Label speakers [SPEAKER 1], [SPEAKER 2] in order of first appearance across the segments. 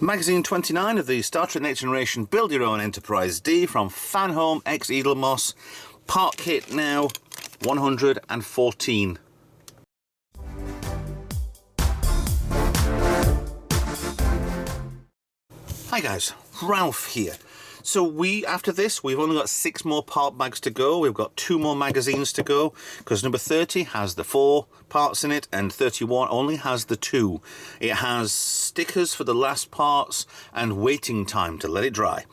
[SPEAKER 1] Magazine 29 of the Star Trek Next Generation Build Your Own Enterprise D from Fanhome x Eaglemoss. Part kit now 114. Hi guys, Ralph here. So after this, we've only got 6 more part bags to go. We've got 2 more magazines to go, because number 30 has the 4 parts in it, and 31 only has the 2. It has stickers for the last parts and waiting time to let it dry,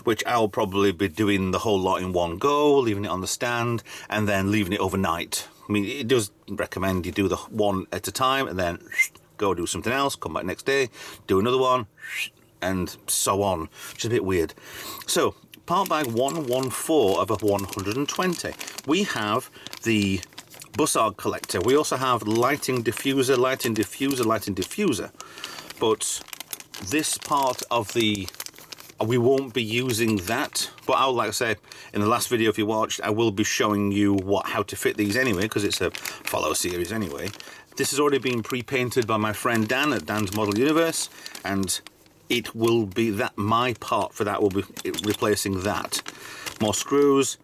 [SPEAKER 1] which I'll probably be doing the whole lot in one go, leaving it on the stand, and then leaving it overnight. I mean, it does recommend you do the one at a time, and then go do something else, come back next day, do another one, and so on, which is a bit weird. So, part bag 114 of a 120. We have the buzzard collector. We also have lighting diffuser, lighting diffuser, lighting diffuser. But this part of the... we won't be using that. But I'll, like I said, in the last video if you watched, I will be showing you how to fit these anyway, because it's a follow series anyway. This has already been pre-painted by my friend Dan at Dan's Model Universe, and it will be that my part for that will be replacing that. More screws.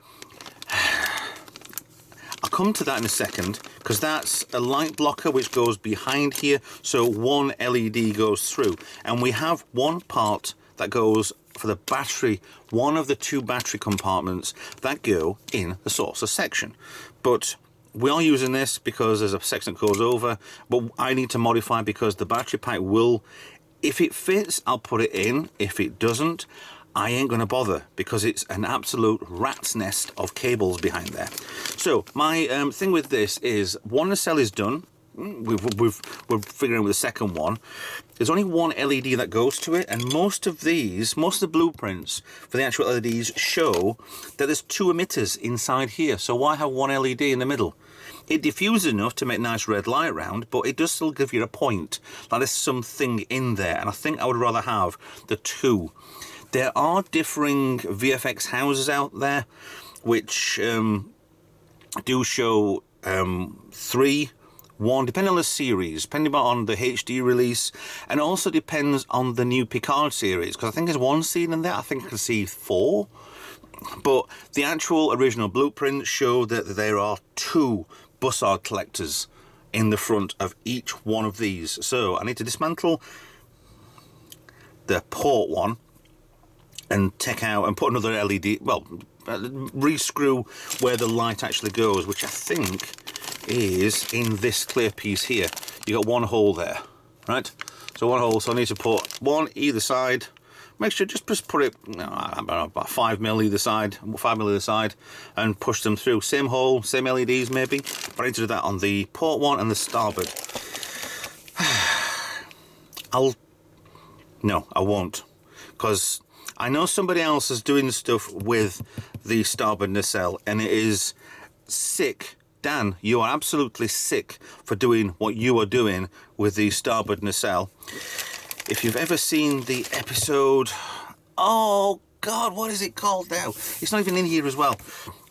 [SPEAKER 1] I'll come to that in a second, because that's a light blocker which goes behind here, so one LED goes through, and we have one part that goes for the battery, one of the 2 battery compartments that go in the saucer section. But we are using this because there's a section that goes over, but I need to modify because the battery pack will... if it fits, I'll put it in. If it doesn't, I ain't going to bother, because it's an absolute rat's nest of cables behind there. So my thing with this is, one nacelle is done. We're figuring out with the second one. There's only one LED that goes to it, and most of the blueprints for the actual LEDs show that there's 2 emitters inside here. So why have one LED in the middle? It diffuses enough to make nice red light round, but it does still give you a point that there's something in there, and I think I would rather have the 2. There are differing VFX houses out there which do show 3, 1, depending on the series, depending on the HD release, and also depends on the new Picard series, because I think there's 1 scene in there, I think I can see 4. But the actual original blueprints show that there are 2 buzzard collectors in the front of each one of these. So I need to dismantle the port one and take out and put another LED, well, re-screw where the light actually goes, which I think is in this clear piece here. You got 1 hole there, right? So 1 hole, so I need to put 1 either side. Make sure just put it, I don't know, about 5 mil either side, 5 mil either side, and push them through. Same hole, same LEDs maybe, but I need to do that on the port one and the starboard. No, I won't, because I know somebody else is doing stuff with the starboard nacelle, and it is sick. Dan, you are absolutely sick for doing what you are doing with the starboard nacelle. If you've ever seen the episode, oh God, what is it called now? It's not even in here as well.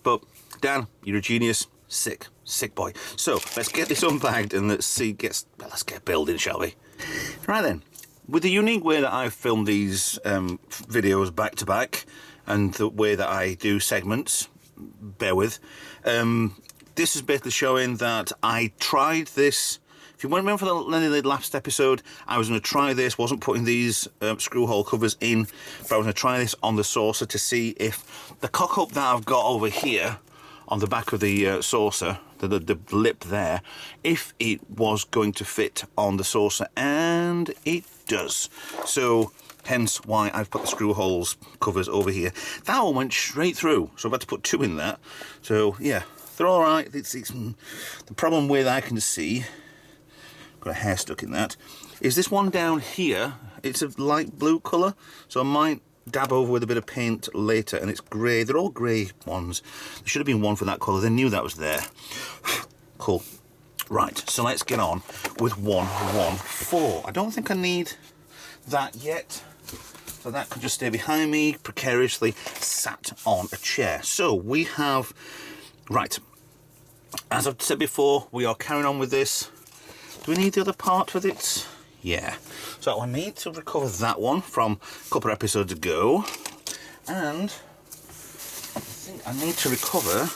[SPEAKER 1] But Dan, you're a genius. Sick boy. So let's get this unbagged and let's get building, shall we? Right then, with the unique way that I've filmed these videos back to back, and the way that I do segments, bear with. This is basically showing that I tried this. If you remember for the last episode, I was going to try this, wasn't putting these screw hole covers in, but I was going to try this on the saucer to see if the cock-up that I've got over here on the back of the saucer, the lip there, if it was going to fit on the saucer, and it does. So hence why I've put the screw holes covers over here. That one went straight through, so I've had to put 2 in that. So yeah, they're all right. It's the problem with, I can see, got a hair stuck in that, is this one down here. It's a light blue colour, so I might dab over with a bit of paint later, and it's grey. They're all grey ones. There should have been one for that colour. They knew that was there. Cool. Right, so let's get on with 114. I don't think I need that yet, so that could just stay behind me, precariously sat on a chair. So we have, right, as I've said before, we are carrying on with this. Do we need the other part for this? Yeah. So I need to recover that one from a couple of episodes ago, and I think I need to recover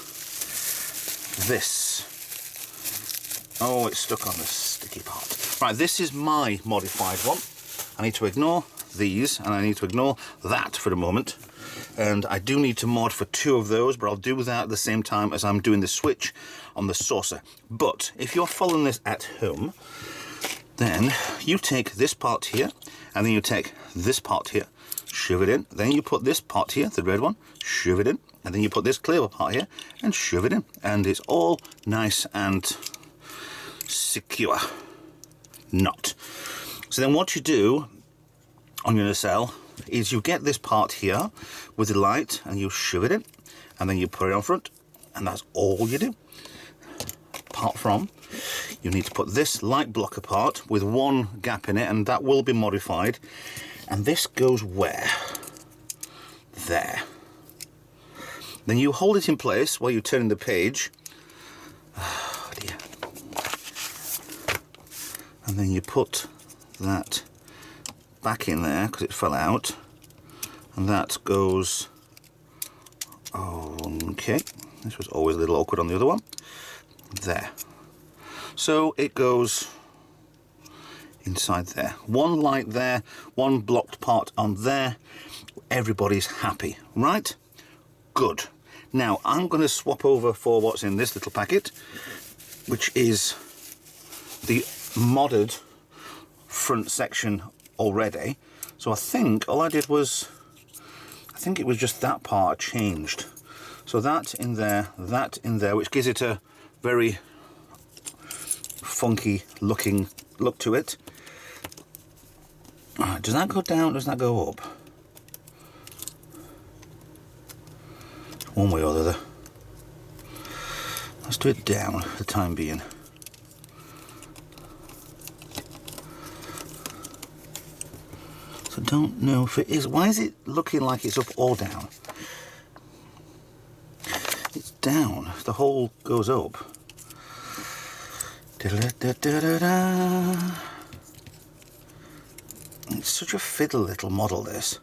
[SPEAKER 1] this. Oh, it's stuck on the sticky part. Right, this is my modified one. I need to ignore these, and I need to ignore that for the moment. And I do need to mod for 2 of those, but I'll do that at the same time as I'm doing the switch on the saucer. But if you're following this at home, then you take this part here, and then you take this part here, shove it in, then you put this part here, the red one, shove it in, and then you put this clear part here and shove it in, and it's all nice and secure. Not. So then what you do on your nacelle is you get this part here with the light and you shove it in, and then you put it on front, and that's all you do. Apart from, you need to put this light blocker part with 1 gap in it, and that will be modified, and this goes where? There. Then you hold it in place while you're turning the page. Oh dear. And then you put that back in there because it fell out, and that goes, okay, this was always a little awkward on the other one, there. So it goes inside there. 1 light there, 1 blocked part on there. Everybody's happy, right? Good. Now I'm going to swap over for what's in this little packet, which is the modded front section already. So I think all I did was, I think it was just that part I changed. So that in there, which gives it a very funky looking look to it. Does that go down? Does that go up? One way or the other. Let's do it down for the time being. So don't know if it is. Why is it looking like it's up or down? It's down. The hole goes up. Da-da-da-da-da-da. It's such a fiddle little model, this.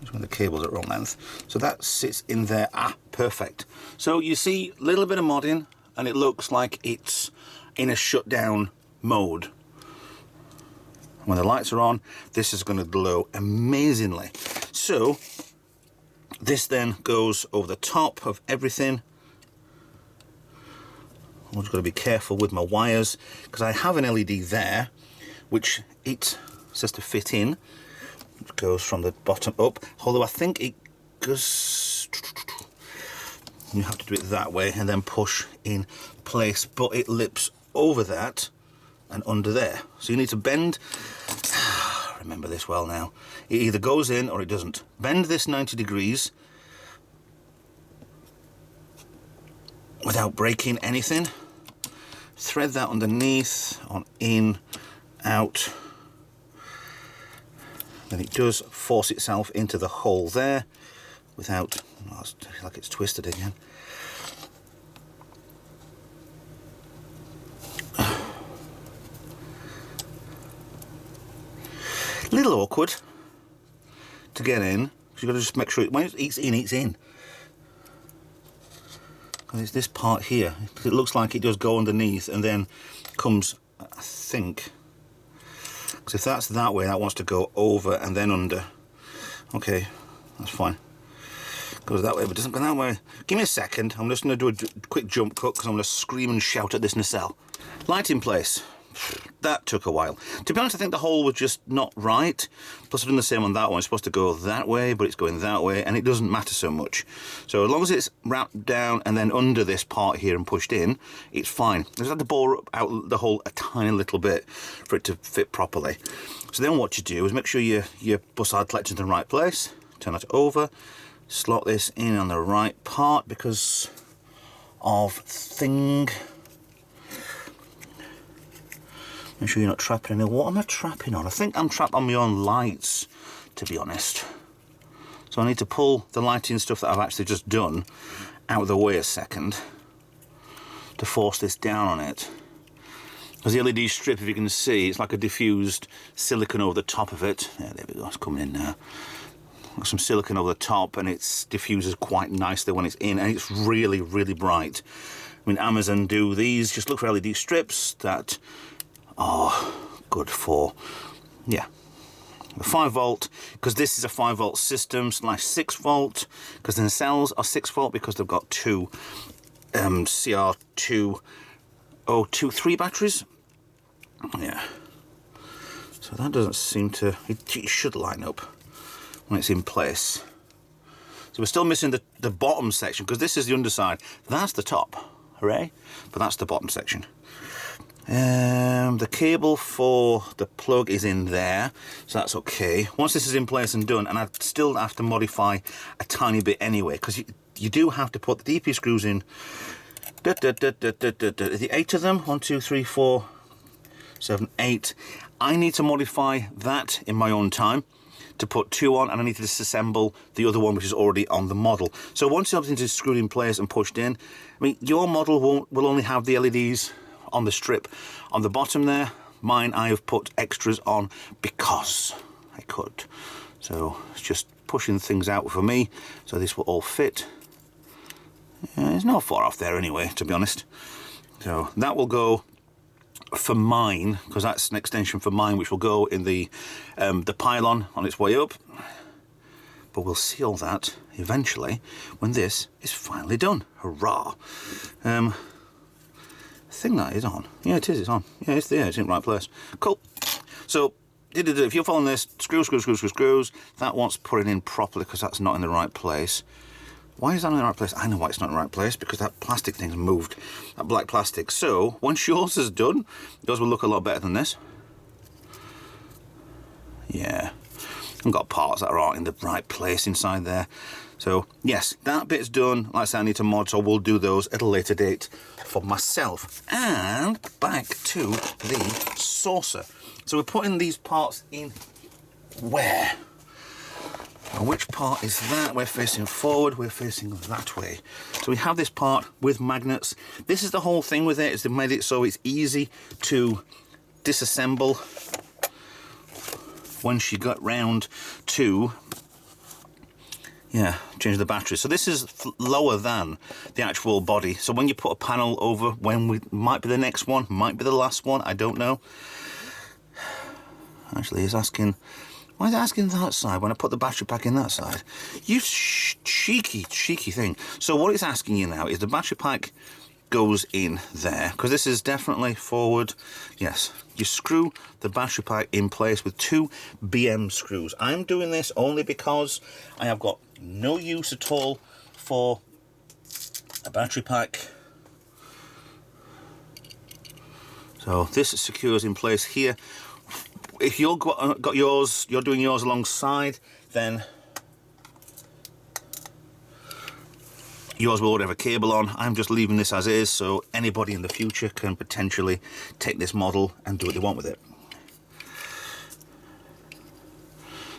[SPEAKER 1] Just when the cable's at wrong length. So that sits in there. Ah, perfect. So you see a little bit of modding, and it looks like it's in a shutdown mode. When the lights are on, this is going to glow amazingly. So this then goes over the top of everything. I'm just got to be careful with my wires because I have an LED there, which it says to fit in. It goes from the bottom up, although I think it goes, you have to do it that way and then push in place, but it lips over that and under there. So you need to bend, remember this well now, it either goes in or it doesn't. Bend this 90 degrees without breaking anything. Thread that underneath, on in, out. Then it does force itself into the hole there without, oh, I feel like it's twisted again. A little awkward to get in, because you've got to just make sure when it eats in. It's this part here. It looks like it does go underneath and then comes, I think, because if that's that way, that wants to go over and then under. Okay, that's fine. Goes that way, but doesn't go that way. Give me a second. I'm just going to do a quick jump cut because I'm going to scream and shout at this nacelle. Light in place. That took a while. To be honest, I think the hole was just not right. Plus I've done the same on that one. It's supposed to go that way, but it's going that way, and it doesn't matter so much. So as long as it's wrapped down and then under this part here and pushed in, it's fine. I just had to bore out the hole a tiny little bit for it to fit properly. So then what you do is make sure your bussard collector's in the right place. Turn that over. Slot this in on the right part because of thing. Make sure you're not trapping any. What am I trapping on? I think I'm trapped on my own lights, to be honest. So I need to pull the lighting stuff that I've actually just done out of the way a second to force this down on it. Because the LED strip, if you can see, it's like a diffused silicone over the top of it. Yeah, there we go, it's coming in now. Got some silicone over the top, and it diffuses quite nicely when it's in, and it's really, really bright. I mean, Amazon do these, just look for LED strips that are good for, yeah, the 5 volt, because this is a 5 volt system / 6 volt, because the nacelles are 6 volt because they've got two CR2023 batteries. Yeah, so that doesn't seem to, it should line up when it's in place. So we're still missing the bottom section, because this is the underside. That's the top, hooray, but that's the bottom section. The cable for the plug is in there, so that's okay. Once this is in place and done, and I'd still have to modify a tiny bit anyway, because you do have to put the DP screws in. The 8 of them, 1, 2, 3, 4, 7, 8. I need to modify that in my own time to put 2 on, and I need to disassemble the other one which is already on the model. So once everything is screwed in place and pushed in, I mean, your model will only have the LEDs on the strip on the bottom there. Mine, I have put extras on because I could. So it's just pushing things out for me, so this will all fit. Yeah, it's not far off there anyway, to be honest. So that will go for mine, because that's an extension for mine, which will go in the pylon on its way up. But we'll see all that eventually when this is finally done. Hurrah! I think that is on. Yeah, it is. It's on. Yeah, it's there. It's in the right place. Cool. So, if you're following this, screws. That one's putting in properly because that's not in the right place. Why is that in the right place? I know why it's not in the right place, because that plastic thing's moved. That black plastic. So, once yours is done, yours will look a lot better than this. Yeah. I've got parts that are in the right place inside there. So, yes, that bit's done. Like I said, I need to mod, so we'll do those at a later date for myself. And back to the saucer. So we're putting these parts in where? Now, which part is that? We're facing forward, we're facing that way. So we have this part with magnets. This is the whole thing with it, is they've made it so it's easy to disassemble once you got round to, yeah, change the battery. So this is lower than the actual body. So when you put a panel over, might be the next one, might be the last one, I don't know. Actually, he's asking, why is it asking that side when I put the battery pack in that side? You cheeky thing. So what it's asking you now is the battery pack goes in there, because this is definitely forward. Yes, you screw the battery pack in place with 2 BM screws. I'm doing this only because I have got no use at all for a battery pack. So this secures in place here. If you've got yours, you're doing yours alongside, then yours will already have a cable on. I'm just leaving this as is, so anybody in the future can potentially take this model and do what they want with it.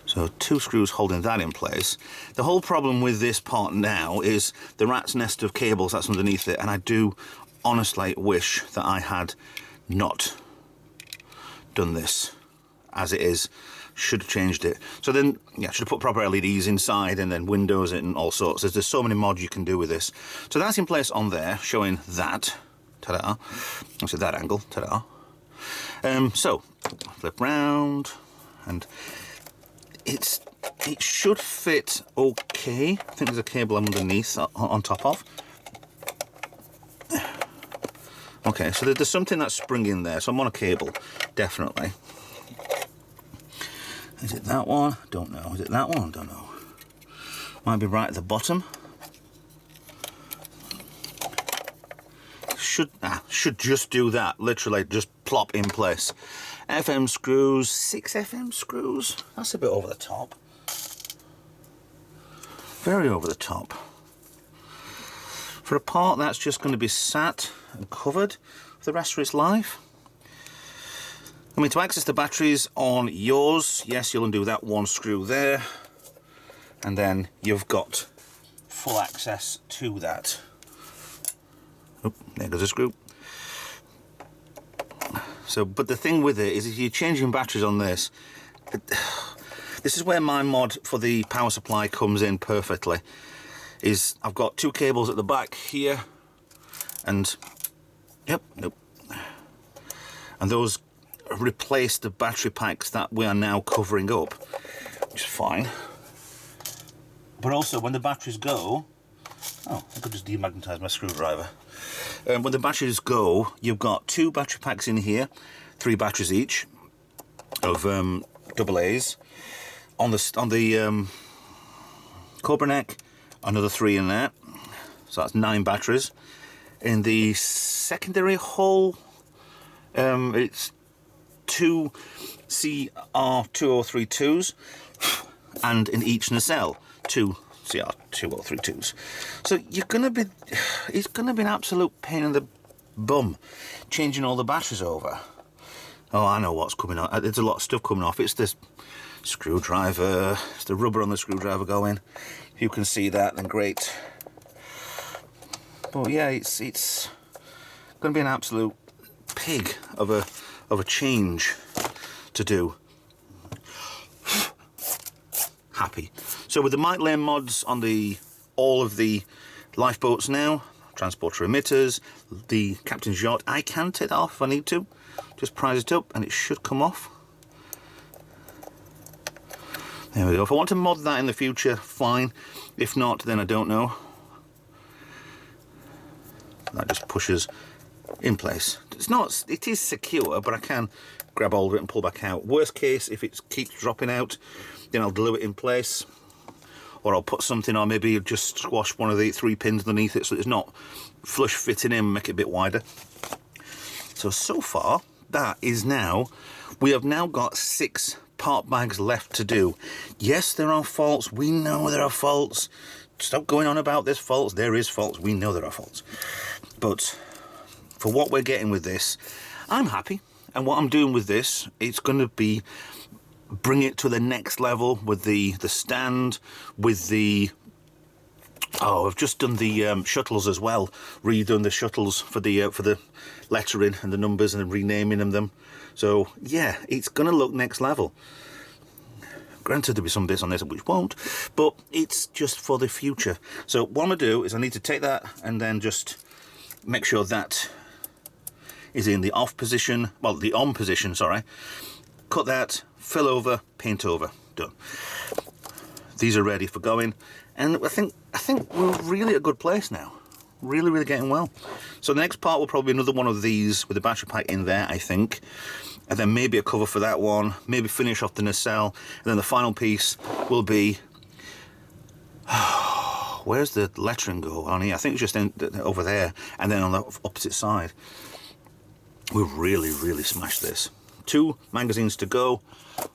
[SPEAKER 1] So 2 screws holding that in place. The whole problem with this part now is the rat's nest of cables that's underneath it, and I do honestly wish that I had not done this as it is. Should have changed it. So then, yeah, should have put proper LEDs inside and then windows and all sorts. There's so many mods you can do with this. So that's in place on there, showing that. Ta-da. That's at that angle. Ta-da. So, flip round, and it should fit okay. I think there's a cable underneath on top of. Okay, so there's something that's sprung in there, so I'm on a cable, definitely. Is it that one? Don't know. Is it that one? Don't know. Might be right at the bottom. Should just do that. Literally just plop in place. FM screws, 6 FM screws. That's a bit over the top. Very over the top. For a part that's just going to be sat and covered for the rest of its life. I mean, to access the batteries on yours, yes, you'll undo that 1 screw there, and then you've got full access to that. Oh, there goes a screw. So, but the thing with it is, if you're changing batteries on this, this is where my mod for the power supply comes in perfectly. Is I've got 2 cables at the back here, and and those replace the battery packs that we are now covering up, which is fine. But also, when the batteries go, oh, I could just demagnetize my screwdriver. When the batteries go, you've got 2 battery packs in here, 3 batteries each of AA's. On the Cobra neck, another 3 in there, so that's 9 batteries. In the secondary hole, it's 2 CR2032s, and in each nacelle 2 CR2032s. So it's gonna be an absolute pain in the bum changing all the batteries over. Oh, I know what's coming off. There's a lot of stuff coming off. It's this screwdriver, it's the rubber on the screwdriver going. If you can see that, then great. But yeah, it's going to be an absolute pig of a change to do. Happy. So with the Mike Lane mods on all of the lifeboats now, transporter emitters, the captain's yacht, I can take that off if I need to. Just prise it up and it should come off. There we go. If I want to mod that in the future, fine. If not, then I don't know. That just pushes in place. It is secure, but I can grab hold of it and pull back out. Worst case, if it keeps dropping out, then I'll glue it in place, or I'll put something on, maybe just squash one of the 3 pins underneath it so it's not flush fitting in, make it a bit wider. So far, that is now, we have now got 6 part bags left to do. Yes, there are faults. We know there are faults. Stop going on about there's faults. There is faults. We know there are faults. But for what we're getting with this, I'm happy. And what I'm doing with this, it's going to be bring it to the next level with the stand, with the... Oh, I've just done the shuttles as well. Redone the shuttles for the lettering and the numbers and renaming them. So yeah, it's going to look next level. Granted, there'll be some bits on this which won't, but it's just for the future. So what I'm going to do is I need to take that and then just make sure that is in the off position, well, the on position, sorry. Cut that, fill over, paint over, done. These are ready for going, and I think we're really at a good place now. Really getting well. So the next part will probably be another one of these with the battery pack in there, I think. And then maybe a cover for that one, maybe finish off the nacelle, and then the final piece will be... Where's the lettering go on here? I think it's just over there, and then on the opposite side. We've really smashed this. 2 magazines to go.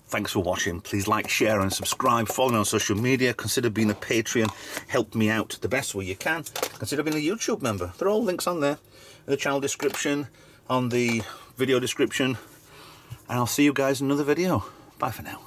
[SPEAKER 1] Thanks for watching. Please like, share and subscribe. Follow me on social media. Consider being a Patreon. Help me out the best way you can. Consider being a YouTube member. There are all links on there. In the channel description, on the video description. And I'll see you guys in another video. Bye for now.